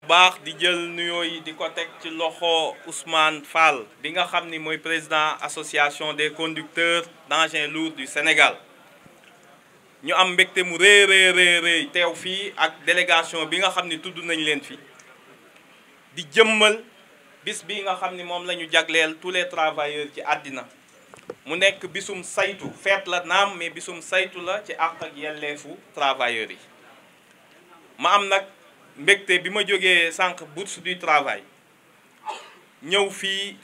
baax di jël nuyoo yi di ko teg ci loxo Ousmane Fall bi nga xam ni mooy président association des conducteurs d'engins lourds du Sénégal ñu am mbégte mu rëy teew fii ak délégation bi nga xam ni tudd nañ leen fi di jëmmal bis bi nga xam ni moom la ñu jagleel tous les travailleurs ci àddina mu nekk bisum saytu feet la naam mais bisum saytu la ci àq ak yelleefu travailleurs yi ma am nag mbégte bi ma jógee sànq bourse du travail ñëw fii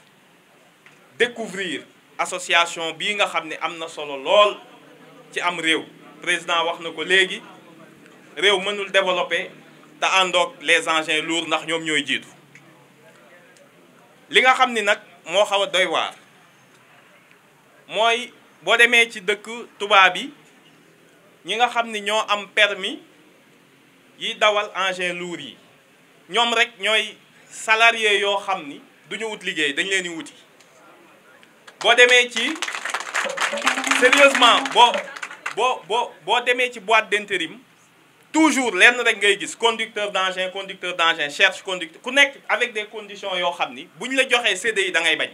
découvrir association bii nga xam ne am na solo lool ci am réew président wax na ko léegi réew mënul développer te àndoog les engins lourds ndax ñoom ñooy jiitu li nga xam ni nag moo xaw a doy waar mooy boo demee ci dëkk tubaab yi ñi nga xam ni ñoo am permis yi dawal engins lourds yi ñoom rek ñooy salarié yoo xam ni duñu wut liggéey dañ leen di wuti boo demee ci sérieusement boo demee ci boîte d'intérim toujours lenn rek ngay gis conducteur d'engin cherche conducteur ku nekk avec des conditions yoo xam ni bu ñu la joxee CDI da ngay bañ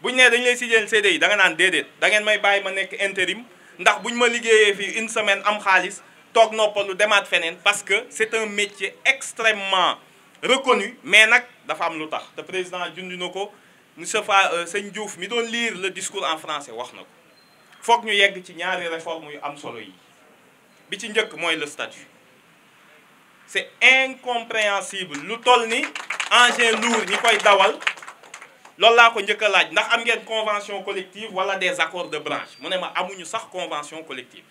bu ñu nee dañu lay signer CDI da nga naan déedéet da ngeen may bàyyi ma nekk intérim ndax bu ñu ma liggéeyee fii une semaine am xaalis toog noppalu demaat feneen parce que c'est un métier extrêmement reconnu mais nag dafa am lu tax te président jundi na ko monsieur sëñ Diouf mi doon lire le discours en français wax na ko foog ñu yegg ci ñaari réforme yu am solo yi bi ci njëkk mooy le statut c'est incompréhensible lu toll ni engin lourd ñi koy dawal loolu laa ko njëkk a laaj ndax am ngeen convention collective wala des accords de branche mu ne ma amuñu sax convention collective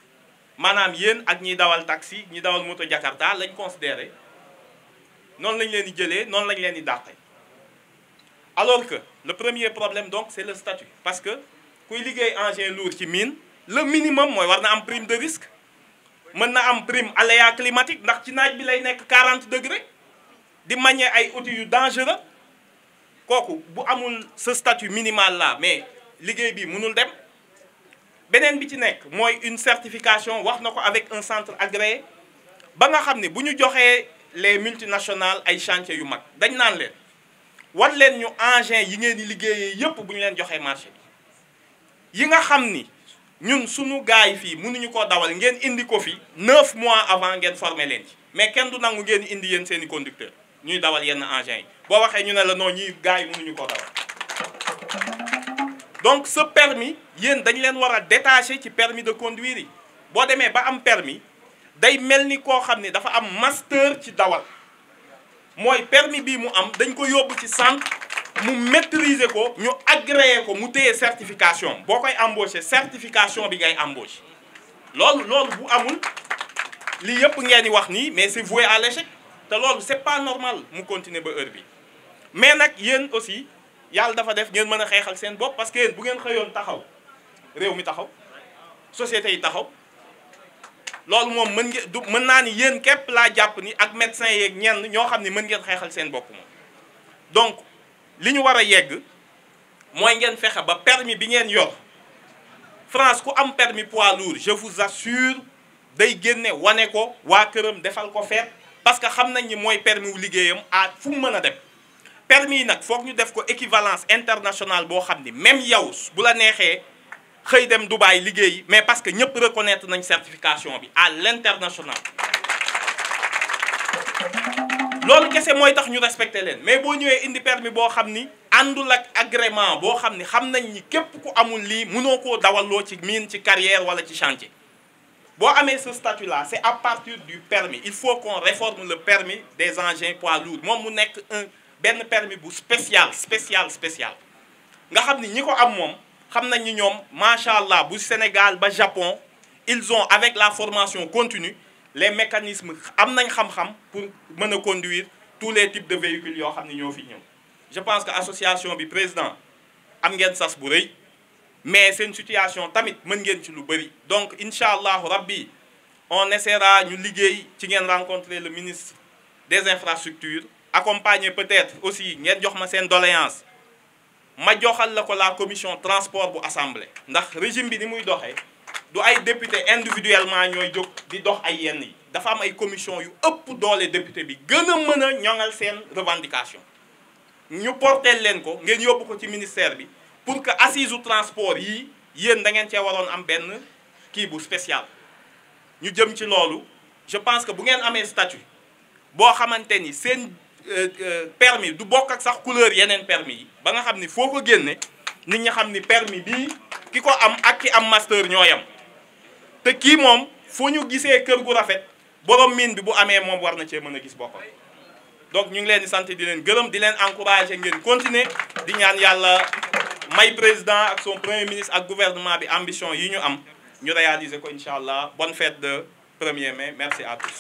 maanaam yéen ak ñiy dawal taxi ñi dawal moto Jakarta lañ considéré noonu lañ leen di jëlee noonu lañ leen di dàqee alors que le premier problème donc c'est le statut parce que kuy liggéey engin lourd ci mine le minimum mooy war na am prime de risque mën na am prime aléa climatique ndax ci naaj bi lay nekk 40 degrés di manier ay outils yu dangereux kooku bu amul ce statut minimal là mais liggéey bi mënul dem beneen bi ci nekk mooy une certification wax na ko avec un centre agréé ba nga xam ne bu ñu joxee les multinationales ay chantiers yu mag dañ naan leen wan leen ñu engin yi ngeen di liggéeyee yépp bu ñu leen joxee marché bi yi nga xam ni ñun suñu gars yi fii mënuñu koo dawal ngeen indi ko fi 9 mois avant ngeen former leen ci mais kenn du nangu ngeen indi yéen seeni conducteur ñuy dawal yenn engins yi boo waxee ñu ne la non ñii gars yi mënuñu koo dawal donc ce permis yéen dañ leen war a détacher ci permis de conduire yi boo demee ba am permis day mel ni koo xam ne dafa am master ci dawal mooy permis bii mu am dañ ko yóbbu ci centre mu maîtriser ko ñu agréé ko mu téye certification boo koy embaucher certification bi ngay embaucher loolu bu amul lii yëpp ngeen di wax nii mais c'est voué à l'échec te loolu c'est pas normal mu continuer ba heure bi mais nag yéen aussi yàlla dafa def ngeen mën a xeexal seen bopp parce que yéen bu ngeen xëyoon taxaw réew mi taxaw société yi taxaw loolu moom mën naa ni yéen képp laa jàpp ni ak médecins yeeg ñenn ñoo xam ne mën ngeen xeexal seen bopp moom donc li ñu war a yegg mooy ngeen fexe ba permis bi ngeen yor France ku am permis poids lourd je vous assure day génne wane ko waa këram defal ko feet parce que xam nañ ni mooy permis wu liggéeyam à fu mu mën a dem permis yi nag foog ñu def ko équivalence internationale boo xam ni même yow bu la neexee xëy dem Dubaï liggéeyi mais parce que ñëpp reconnaître nañ certification bi à l'international loolu kese mooy tax ñu respecté leen mais boo ñëwee indi permis boo xam ni àndul ak agrément boo xam ni xam nañ ni képp ku amul lii mënoo koo dawaloo ci mine ci carrière wala ci chantier boo amee ce statut là c'est à partir du permis il faut qu'on réforme le permis des engins poids lourds moom mu nekk benn permis bu spécial nga xam ni ñi ko am moom xam nañ ni ñoom macha allah bu Sénégal ba Japon ils ont avec la formation continue les mécanismes am nañ xam-xam pour mën a conduire tous les types de véhicules yoo xam ne ñoo fi ñëw je pense que association bi président am ngeen sas bu rëy mais seen situation tamit mën ngeen ci lu bëri donc incha allahu rabbi on essaiera ñu liggéey ci ngeen rencontrer le ministre des infrastructures accompagner peut-être aussi ngeen jox ma seen doléance ma joxal la ko la commission transport bu assemblée ndax régime bi ni muy doxee du ay député individuellement ñooy jóg di dox ay yenn yi dafa am ay commission yu ëpp doole député bi gën a mën a ñoŋal seen revendication ñu porteel leen ko ngeen yóbbu ko ci ministère bi pour que assise u transport yi yéen da ngeen cee waroon am benn kii bu spécial ñu jëm ci loolu. Je pense que bu ngeen amee statut boo xamante ni seen permis du bokk ak sax couleur yeneen permis yi ba nga xam ni foo ko génne nit ñi xam ni permis bii ki ko am ak ki am master ñoo yam te kii moom fu ñu gisee kër gu rafet borom miin bi bu amee moom war na cee mën a gis boppam. Donc ñu ngi leen di sant di leen gërëm di leen encourager ngeen continuer di ñaan yàlla may président ak son premier ministre ak gouvernement bi ambition yi ñu am ñu réaliser ko incha allah. Bonne fête de 1er mai. Merci à tous.